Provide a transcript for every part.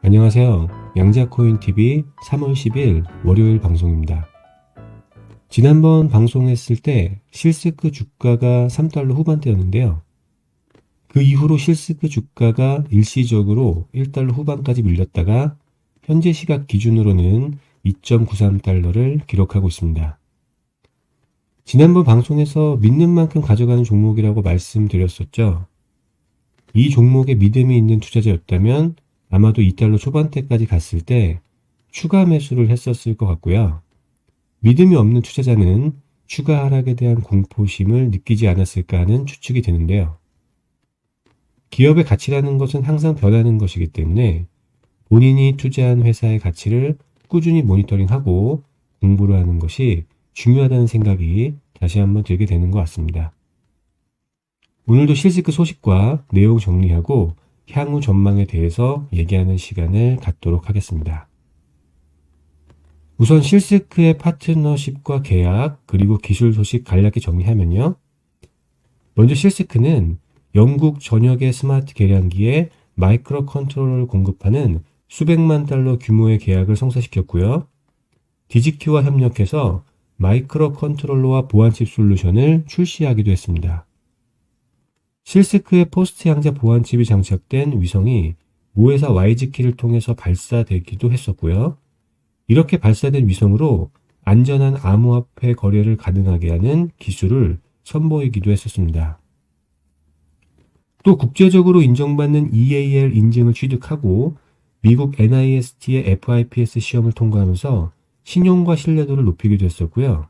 안녕하세요. 양자코인TV 3월 10일 월요일 방송입니다. 지난번 방송했을 때 실스크 주가가 3달러 후반대였는데요. 그 이후로 실스크 주가가 일시적으로 1달러 후반까지 밀렸다가 현재 시각 기준으로는 2.93달러를 기록하고 있습니다. 지난번 방송에서 믿는 만큼 가져가는 종목이라고 말씀드렸었죠. 이 종목에 믿음이 있는 투자자였다면 아마도 2달러 초반대까지 갔을 때 추가 매수를 했었을 것 같고요. 믿음이 없는 투자자는 추가 하락에 대한 공포심을 느끼지 않았을까 하는 추측이 되는데요. 기업의 가치라는 것은 항상 변하는 것이기 때문에 본인이 투자한 회사의 가치를 꾸준히 모니터링하고 공부를 하는 것이 중요하다는 생각이 다시 한번 들게 되는 것 같습니다. 오늘도 실스크 소식과 내용 정리하고 향후 전망에 대해서 얘기하는 시간을 갖도록 하겠습니다. 우선 실스크의 파트너십과 계약 그리고 기술 소식 간략히 정리하면요. 먼저 실스크는 영국 전역의 스마트 계량기에 마이크로 컨트롤러를 공급하는 수백만 달러 규모의 계약을 성사시켰고요. 디지큐와 협력해서 마이크로 컨트롤러와 보안칩 솔루션을 출시하기도 했습니다. 실스크의 포스트 양자 보안칩이 장착된 위성이 모회사 YG키를 통해서 발사되기도 했었고요. 이렇게 발사된 위성으로 안전한 암호화폐 거래를 가능하게 하는 기술을 선보이기도 했었습니다. 또 국제적으로 인정받는 EAL 인증을 취득하고 미국 NIST의 FIPS 시험을 통과하면서 신용과 신뢰도를 높이기도 했었고요.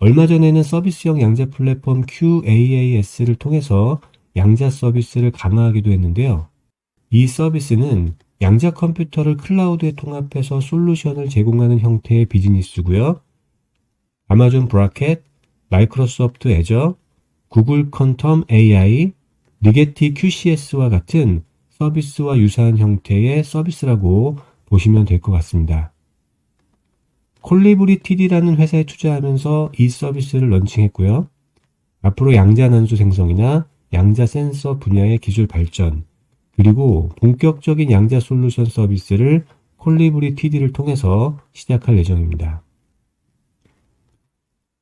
얼마 전에는 서비스형 양자 플랫폼 QAAS를 통해서 양자 서비스를 강화하기도 했는데요. 이 서비스는 양자 컴퓨터를 클라우드에 통합해서 솔루션을 제공하는 형태의 비즈니스고요. 아마존 브라켓, 마이크로소프트 애저, 구글 퀀텀 AI, 리게티 QCS와 같은 서비스와 유사한 형태의 서비스라고 보시면 될 것 같습니다. 콜리브리 TD라는 회사에 투자하면서 이 서비스를 런칭했고요. 앞으로 양자 난수 생성이나 양자 센서 분야의 기술 발전, 그리고 본격적인 양자 솔루션 서비스를 콜리브리 TD를 통해서 시작할 예정입니다.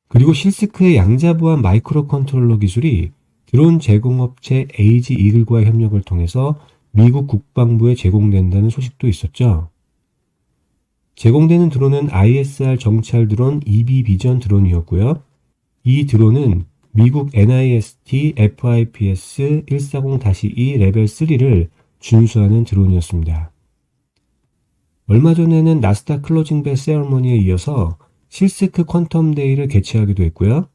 그리고 실스크의 양자 보안 마이크로 컨트롤러 기술이 드론 제공업체 에이지 이글과의 협력을 통해서 미국 국방부에 제공된다는 소식도 있었죠. 제공되는 드론은 ISR 정찰 드론 EB 비전 드론이었고요. 이 드론은 미국 NIST FIPS 140-2 레벨 3를 준수하는 드론이었습니다. 얼마 전에는 나스닥 클로징 벨 세어머니에 이어서 실스크 퀀텀 데이를 개최하기도 했고요.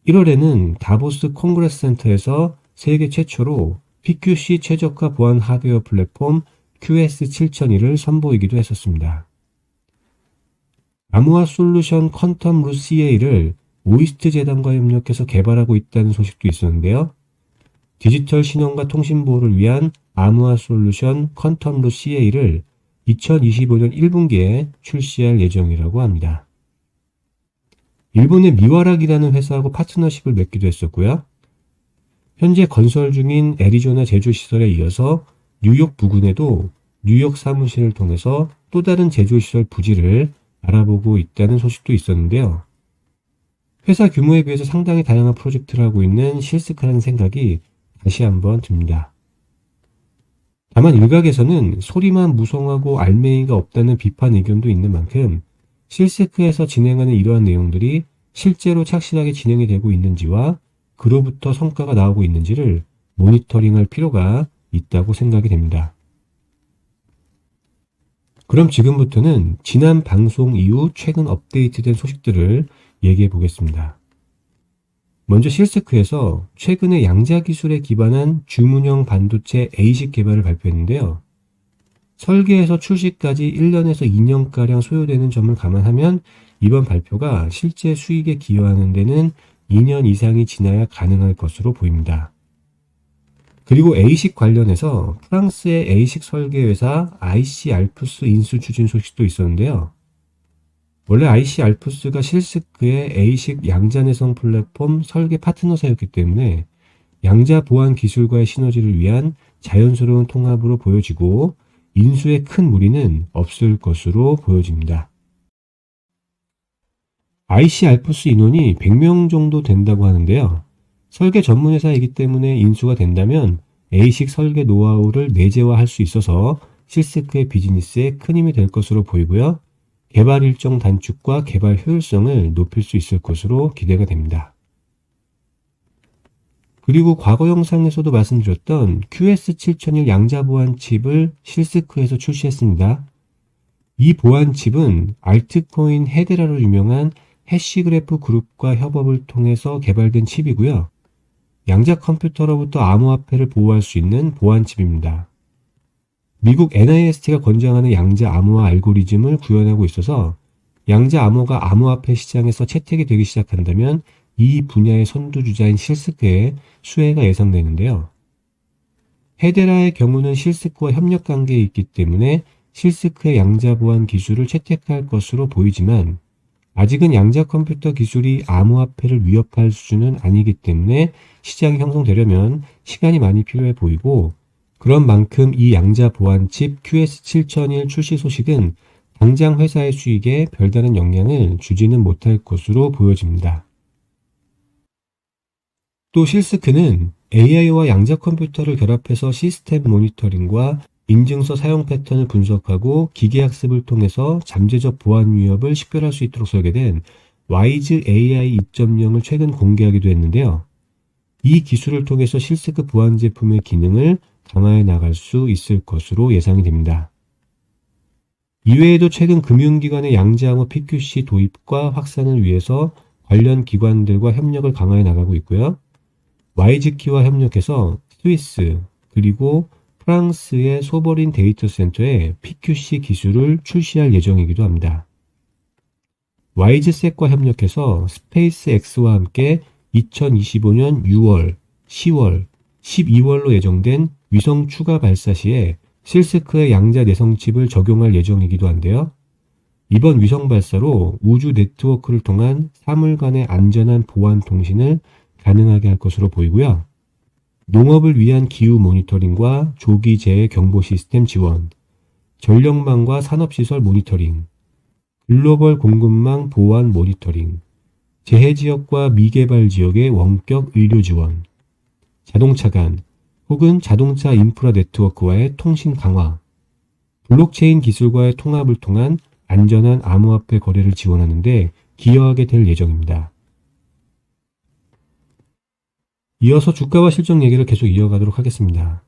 1월에는 다보스 콩그레스 센터에서 세계 최초로 PQC 최저가 보안 하드웨어 플랫폼 QS7002를 선보이기도 했었습니다. 암호화 솔루션 퀀텀 루 CA를 오이스트 재단과 협력해서 개발하고 있다는 소식도 있었는데요. 디지털 신용과 통신 보호를 위한 암호화 솔루션 퀀텀 루 CA를 2025년 1분기에 출시할 예정이라고 합니다. 일본의 미와락이라는 회사하고 파트너십을 맺기도 했었고요. 현재 건설 중인 애리조나 제조시설에 이어서 뉴욕 부근에도 뉴욕 사무실을 통해서 또 다른 제조시설 부지를 알아보고 있다는 소식도 있었는데요. 회사 규모에 비해서 상당히 다양한 프로젝트를 하고 있는 실스크라는 생각이 다시 한번 듭니다. 다만 일각에서는 소리만 무성하고 알맹이가 없다는 비판 의견도 있는 만큼 실스크에서 진행하는 이러한 내용들이 실제로 착실하게 진행이 되고 있는지와 그로부터 성과가 나오고 있는지를 모니터링할 필요가 있다고 생각이 됩니다. 그럼 지금부터는 지난 방송 이후 최근 업데이트된 소식들을 얘기해 보겠습니다. 먼저 실스크에서 최근에 양자 기술에 기반한 주문형 반도체 ASIC 개발을 발표했는데요. 설계에서 출시까지 1년에서 2년가량 소요되는 점을 감안하면 이번 발표가 실제 수익에 기여하는 데는 2년 이상이 지나야 가능할 것으로 보입니다. 그리고 ASIC 관련해서 프랑스의 ASIC 설계 회사 IC 알프스 인수 추진 소식도 있었는데요. 원래 IC 알프스가 실스크의 ASIC 양자 내성 플랫폼 설계 파트너사였기 때문에 양자 보안 기술과의 시너지를 위한 자연스러운 통합으로 보여지고 인수의 큰 무리는 없을 것으로 보여집니다. IC 알프스 인원이 100명 정도 된다고 하는데요. 설계 전문 회사이기 때문에 인수가 된다면 A식 설계 노하우를 내재화할 수 있어서 실스크의 비즈니스에 큰 힘이 될 것으로 보이고요. 개발 일정 단축과 개발 효율성을 높일 수 있을 것으로 기대가 됩니다. 그리고 과거 영상에서도 말씀드렸던 QS7001 양자 보안 칩을 실스크에서 출시했습니다. 이 보안 칩은 알트코인 헤데라로 유명한 해시그래프 그룹과 협업을 통해서 개발된 칩이고요. 양자 컴퓨터로부터 암호화폐를 보호할 수 있는 보안 칩입니다. 미국 NIST가 권장하는 양자 암호화 알고리즘을 구현하고 있어서 양자 암호가 암호화폐 시장에서 채택이 되기 시작한다면 이 분야의 선두주자인 실스크의 수혜가 예상되는데요. 헤데라의 경우는 실스크와 협력 관계에 있기 때문에 실스크의 양자 보안 기술을 채택할 것으로 보이지만 아직은 양자 컴퓨터 기술이 암호화폐를 위협할 수준은 아니기 때문에 시장이 형성되려면 시간이 많이 필요해 보이고 그런 만큼 이 양자 보안칩 QS7001 출시 소식은 당장 회사의 수익에 별다른 영향을 주지는 못할 것으로 보여집니다. 또 실스크는 AI와 양자 컴퓨터를 결합해서 시스템 모니터링과 인증서 사용 패턴을 분석하고 기계학습을 통해서 잠재적 보안 위협을 식별할 수 있도록 설계된 와이즈 AI 2.0을 최근 공개하기도 했는데요. 이 기술을 통해서 실스크 보안 제품의 기능을 강화해 나갈 수 있을 것으로 예상이 됩니다. 이외에도 최근 금융기관의 양자암호 PQC 도입과 확산을 위해서 관련 기관들과 협력을 강화해 나가고 있고요. 와이즈키와 협력해서 스위스 그리고 프랑스의 소버린 데이터 센터에 PQC 기술을 출시할 예정이기도 합니다. 와이즈셋과 협력해서 스페이스X와 함께 2025년 6월, 10월, 12월로 예정된 위성 추가 발사 시에 실스크의 양자 내성 칩을 적용할 예정이기도 한데요. 이번 위성 발사로 우주 네트워크를 통한 사물 간의 안전한 보안 통신을 가능하게 할 것으로 보이고요. 농업을 위한 기후 모니터링과 조기 재해 경보 시스템 지원, 전력망과 산업시설 모니터링, 글로벌 공급망 보안 모니터링, 재해 지역과 미개발 지역의 원격 의료 지원, 자동차 간 혹은 자동차 인프라 네트워크와의 통신 강화, 블록체인 기술과의 통합을 통한 안전한 암호화폐 거래를 지원하는 데 기여하게 될 예정입니다. 이어서 주가와 실적 얘기를 계속 이어가도록 하겠습니다.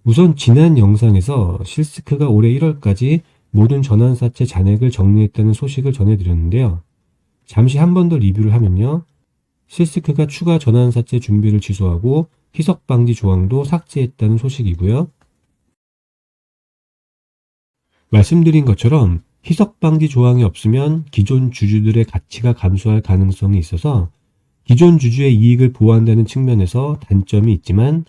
우선 지난 영상에서 실스크가 올해 1월까지 모든 전환사채 잔액을 정리했다는 소식을 전해드렸는데요. 잠시 한 번 더 리뷰를 하면요. 실스크가 추가 전환사채 준비를 취소하고 희석 방지 조항도 삭제했다는 소식이고요. 말씀드린 것처럼 희석 방지 조항이 없으면 기존 주주들의 가치가 감소할 가능성이 있어서 기존 주주의 이익을 보호한다는 측면에서 단점이 있지만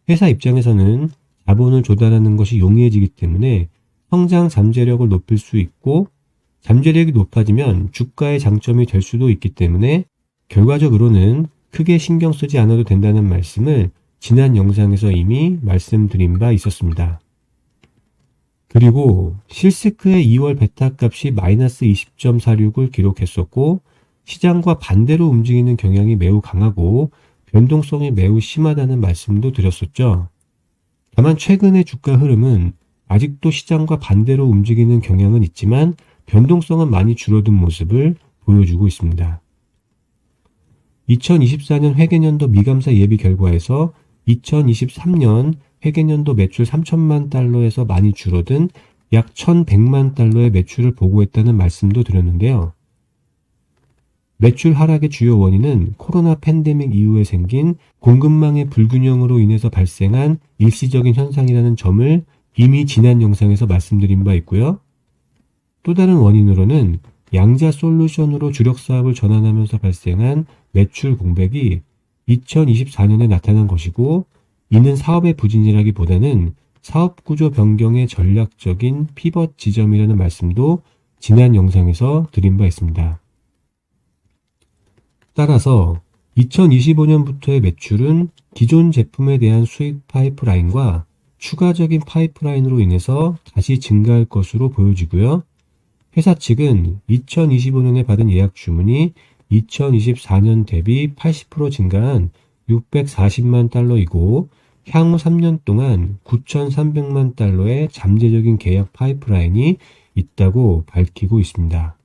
회사 입장에서는 자본을 조달하는 것이 용이해지기 때문에 성장 잠재력을 높일 수 있고 잠재력이 높아지면 주가의 장점이 될 수도 있기 때문에 결과적으로는 크게 신경 쓰지 않아도 된다는 말씀을 지난 영상에서 이미 말씀드린 바 있었습니다. 그리고 실스크의 2월 베타 값이 마이너스 20.46을 기록했었고 시장과 반대로 움직이는 경향이 매우 강하고 변동성이 매우 심하다는 말씀도 드렸었죠. 다만 최근의 주가 흐름은 아직도 시장과 반대로 움직이는 경향은 있지만 변동성은 많이 줄어든 모습을 보여주고 있습니다. 2024년 회계년도 미감사 예비 결과에서 2023년 회계년도 매출 3천만 달러에서 많이 줄어든 약 1,100만 달러의 매출을 보고했다는 말씀도 드렸는데요. 매출 하락의 주요 원인은 코로나 팬데믹 이후에 생긴 공급망의 불균형으로 인해서 발생한 일시적인 현상이라는 점을 이미 지난 영상에서 말씀드린 바 있고요. 또 다른 원인으로는 양자 솔루션으로 주력 사업을 전환하면서 발생한 매출 공백이 2024년에 나타난 것이고 이는 사업의 부진이라기보다는 사업 구조 변경의 전략적인 피벗 지점이라는 말씀도 지난 영상에서 드린 바 있습니다. 따라서 2025년부터의 매출은 기존 제품에 대한 수익 파이프라인과 추가적인 파이프라인으로 인해서 다시 증가할 것으로 보여지고요. 회사 측은 2025년에 받은 예약 주문이 2024년 대비 80% 증가한 640만 달러이고 향후 3년 동안 9,300만 달러의 잠재적인 계약 파이프라인이 있다고 밝히고 있습니다.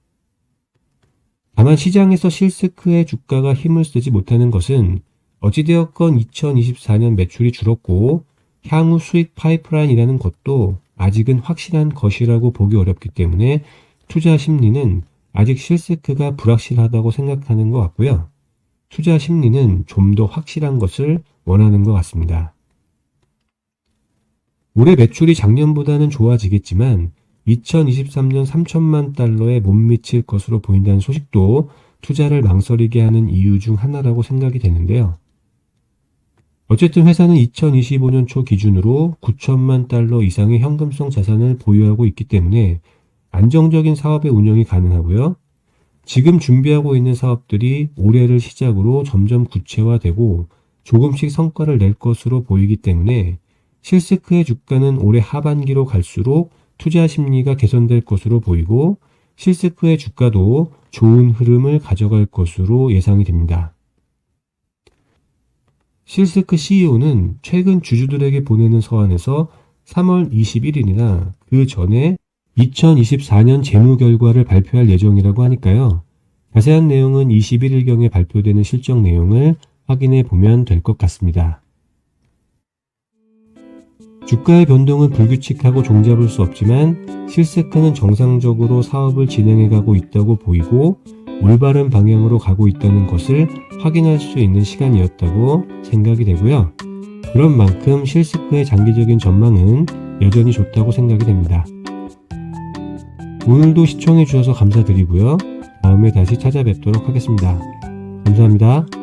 다만 시장에서 실스크의 주가가 힘을 쓰지 못하는 것은 어찌되었건 2024년 매출이 줄었고 향후 수익 파이프라인이라는 것도 아직은 확실한 것이라고 보기 어렵기 때문에 투자 심리는 아직 실스크가 불확실하다고 생각하는 것 같고요. 투자 심리는 좀 더 확실한 것을 원하는 것 같습니다. 올해 매출이 작년보다는 좋아지겠지만 2023년 3천만 달러에 못 미칠 것으로 보인다는 소식도 투자를 망설이게 하는 이유 중 하나라고 생각이 되는데요. 어쨌든 회사는 2025년 초 기준으로 9천만 달러 이상의 현금성 자산을 보유하고 있기 때문에 안정적인 사업의 운영이 가능하고요. 지금 준비하고 있는 사업들이 올해를 시작으로 점점 구체화되고 조금씩 성과를 낼 것으로 보이기 때문에 실스크의 주가는 올해 하반기로 갈수록 투자 심리가 개선될 것으로 보이고 실스크의 주가도 좋은 흐름을 가져갈 것으로 예상이 됩니다. 실스크 CEO는 최근 주주들에게 보내는 서한에서 3월 21일이나 그 전에 2024년 재무 결과를 발표할 예정이라고 하니까요. 자세한 내용은 21일경에 발표되는 실적 내용을 확인해 보면 될 것 같습니다. 주가의 변동은 불규칙하고 종잡을 수 없지만 실스크는 정상적으로 사업을 진행해가고 있다고 보이고 올바른 방향으로 가고 있다는 것을 확인할 수 있는 시간이었다고 생각이 되고요. 그런 만큼 실스크의 장기적인 전망은 여전히 좋다고 생각이 됩니다. 오늘도 시청해 주셔서 감사드리고요. 다음에 다시 찾아뵙도록 하겠습니다. 감사합니다.